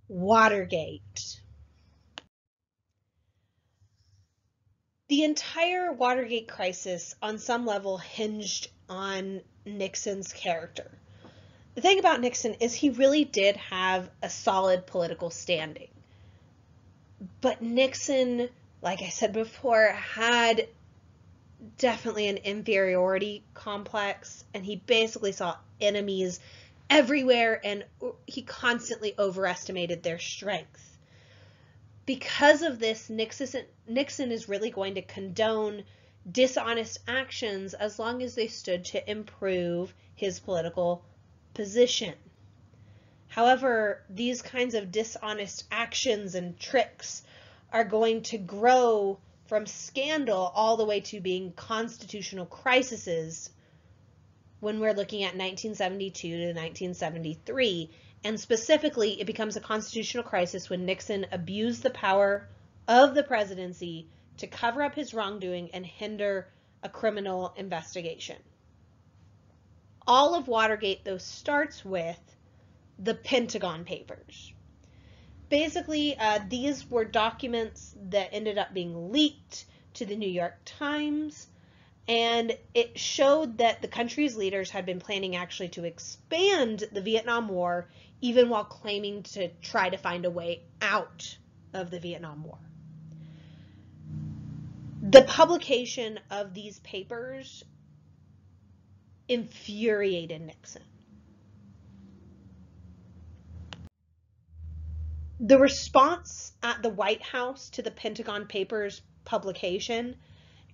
Watergate. The entire Watergate crisis on some level hinged on Nixon's character. The thing about Nixon is he really did have a solid political standing. But Nixon, like I said before, had definitely an inferiority complex, and he basically saw enemies everywhere, and he constantly overestimated their strength. Because of this, Nixon is really going to condone dishonest actions as long as they stood to improve his political position. However, these kinds of dishonest actions and tricks are going to grow from scandal all the way to being constitutional crises when we're looking at 1972 to 1973. And specifically, it becomes a constitutional crisis when Nixon abused the power of the presidency to cover up his wrongdoing and hinder a criminal investigation. All of Watergate, though, starts with the Pentagon Papers. Basically, these were documents that ended up being leaked to the New York Times, and it showed that the country's leaders had been planning actually to expand the Vietnam War, even while claiming to try to find a way out of the Vietnam War. The publication of these papers infuriated Nixon. The response at the White House to the Pentagon Papers publication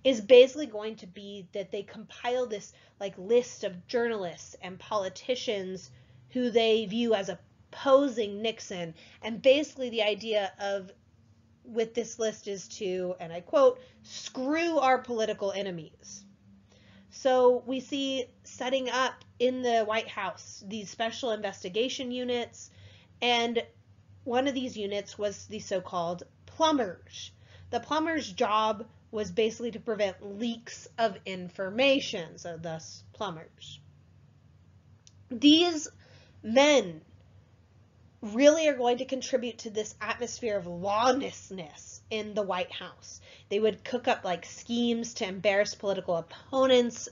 is basically going to be that they compile this list of journalists and politicians who they view as opposing Nixon, and basically the idea of with this list is to, and I quote, screw our political enemies. So we see setting up in the White House these special investigation units, and one of these units was the so-called plumbers. The plumbers' job was basically to prevent leaks of information, so thus plumbers. These men really are going to contribute to this atmosphere of lawlessness in the White House. They would cook up schemes to embarrass political opponents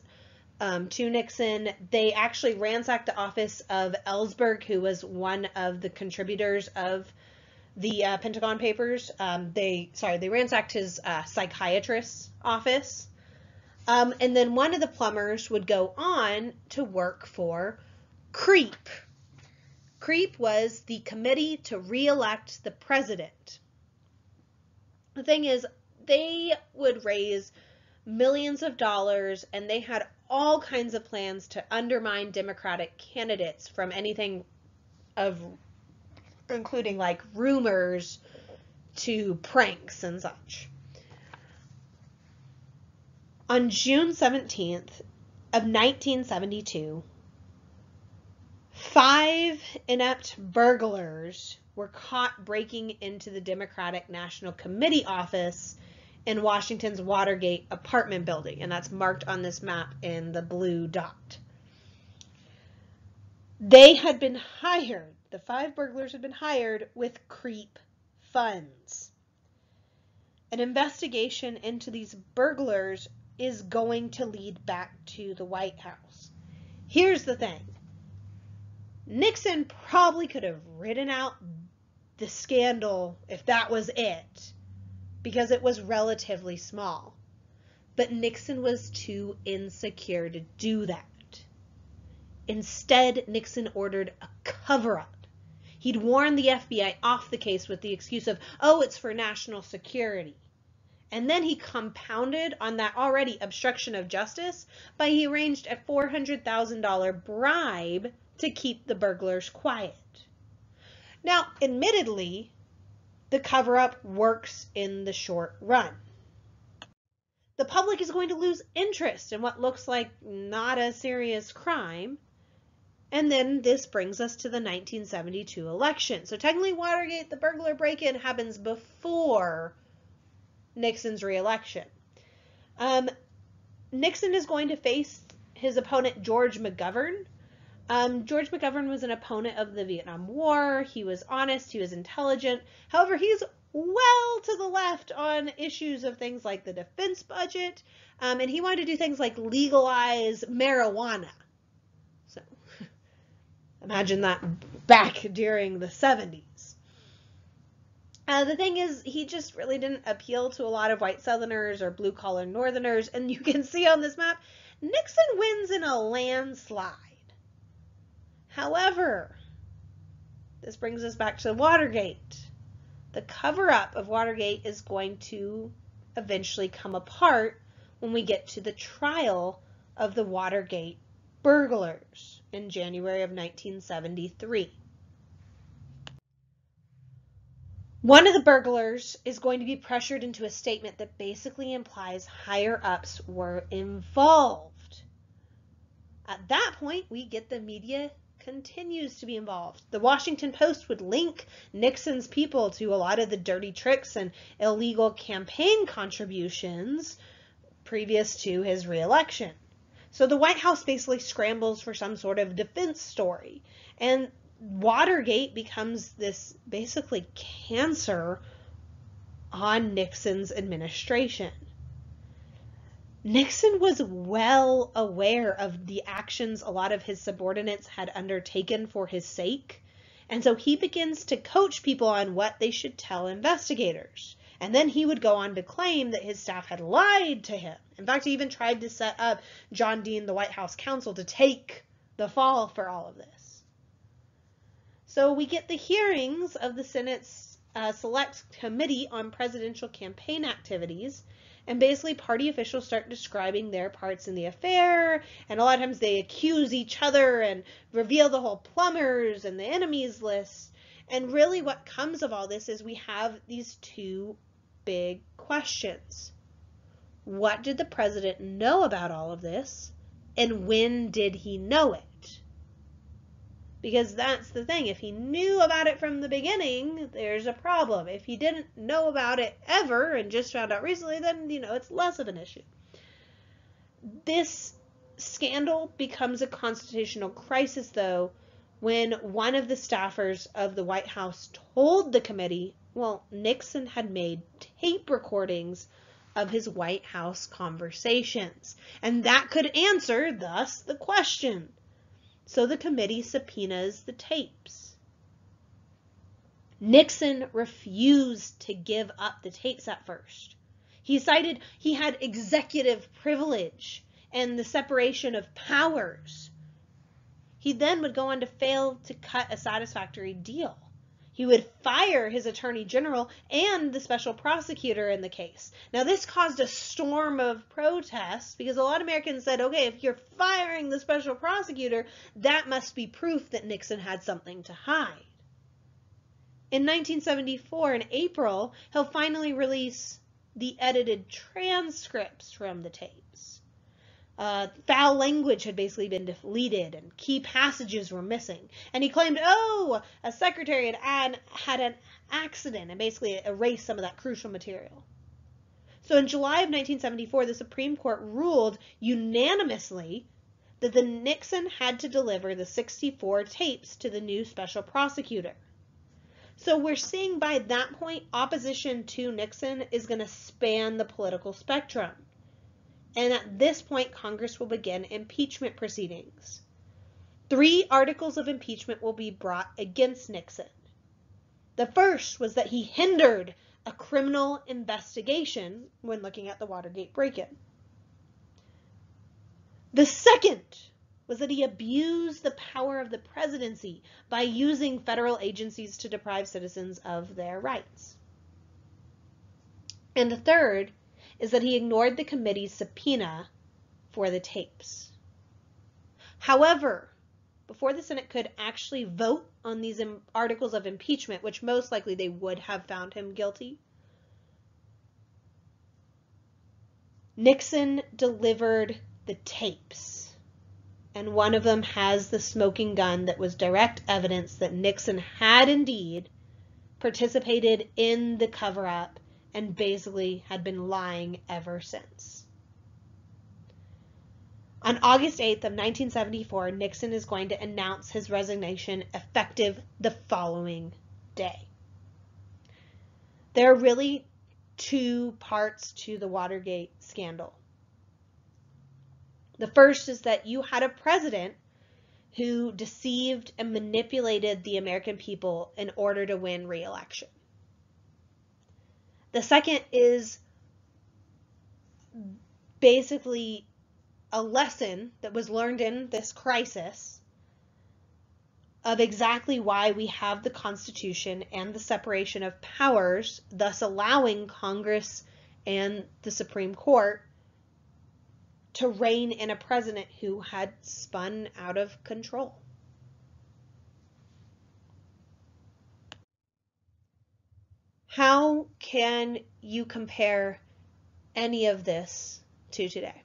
to Nixon. They actually ransacked the office of Ellsberg, who was one of the contributors of the Pentagon Papers. They ransacked his psychiatrist's office. And then one of the plumbers would go on to work for CREEP. CREEP was the Committee to Re-elect the President. The thing is, they would raise millions of dollars, and they had all kinds of plans to undermine Democratic candidates, from anything of including rumors to pranks and such. On June 17th of 1972, 5 inept burglars were caught breaking into the Democratic National Committee office in Washington's Watergate apartment building, and that's marked on this map in the blue dot. They had been hired, the 5 burglars had been hired with CREEP funds. An investigation into these burglars is going to lead back to the White House. Here's the thing. Nixon probably could have ridden out the scandal if that was it, because it was relatively small. But Nixon was too insecure to do that. Instead, Nixon ordered a cover-up. He'd warned the FBI off the case with the excuse of, oh, it's for national security. And then he compounded on that already obstruction of justice by he arranged a $400,000 bribe to keep the burglars quiet. Now, admittedly, the cover-up works in the short run. The public is going to lose interest in what looks like not a serious crime. And then this brings us to the 1972 election. So technically, Watergate, the burglar break-in, happens before Nixon's re-election. Nixon is going to face his opponent, George McGovern. George McGovern was an opponent of the Vietnam War. He was honest. He was intelligent. However, he's well to the left on issues of things like the defense budget. And he wanted to do things like legalize marijuana. So imagine that back during the 70s. The thing is, he just really didn't appeal to a lot of white Southerners or blue-collar Northerners. And you can see on this map, Nixon wins in a landslide. However, this brings us back to Watergate. The cover-up of Watergate is going to eventually come apart when we get to the trial of the Watergate burglars in January of 1973. One of the burglars is going to be pressured into a statement that basically implies higher-ups were involved. At that point, we get the media continues to be involved. The Washington Post would link Nixon's people to a lot of the dirty tricks and illegal campaign contributions previous to his re-election. So the White House basically scrambles for some sort of defense story. And Watergate becomes this basically cancer on Nixon's administration. Nixon was well aware of the actions a lot of his subordinates had undertaken for his sake, and so he begins to coach people on what they should tell investigators. And then he would go on to claim that his staff had lied to him. In fact, he even tried to set up John Dean, the White House counsel, to take the fall for all of this. So we get the hearings of the Senate's Select Committee on Presidential Campaign Activities, and basically party officials start describing their parts in the affair, and a lot of times they accuse each other and reveal the whole plumbers and the enemies list. And really what comes of all this is we have these two big questions. What did the president know about all of this, and when did he know it? Because that's the thing. If he knew about it from the beginning, there's a problem. If he didn't know about it ever and just found out recently, then, it's less of an issue. This scandal becomes a constitutional crisis, though, when one of the staffers of the White House told the committee, Nixon had made tape recordings of his White House conversations. And that could answer, thus, the question. So the committee subpoenas the tapes. Nixon refused to give up the tapes at first. He cited he had executive privilege and the separation of powers. He then would go on to fail to cut a satisfactory deal. He would fire his attorney general and the special prosecutor in the case. Now, this caused a storm of protests because a lot of Americans said, okay, if you're firing the special prosecutor, that must be proof that Nixon had something to hide. In 1974, in April, he'll finally release the edited transcripts from the tapes. Foul language had basically been deleted and key passages were missing. And he claimed, a secretary had an accident and basically erased some of that crucial material. So in July of 1974, the Supreme Court ruled unanimously that the Nixon had to deliver the 64 tapes to the new special prosecutor. So we're seeing by that point, opposition to Nixon is going to span the political spectrum. And at this point, Congress will begin impeachment proceedings. 3 articles of impeachment will be brought against Nixon. The first was that he hindered a criminal investigation when looking at the Watergate break-in. The second was that he abused the power of the presidency by using federal agencies to deprive citizens of their rights. And the third is that he ignored the committee's subpoena for the tapes. However, before the Senate could actually vote on these articles of impeachment, which most likely they would have found him guilty, Nixon delivered the tapes. And one of them has the smoking gun that was direct evidence that Nixon had indeed participated in the cover-up and basically had been lying ever since. On August 8th of 1974, Nixon is going to announce his resignation effective the following day. There are really two parts to the Watergate scandal. The first is that you had a president who deceived and manipulated the American people in order to win re-election. The second is basically a lesson that was learned in this crisis of exactly why we have the Constitution and the separation of powers, thus allowing Congress and the Supreme Court to rein in a president who had spun out of control. How can you compare any of this to today?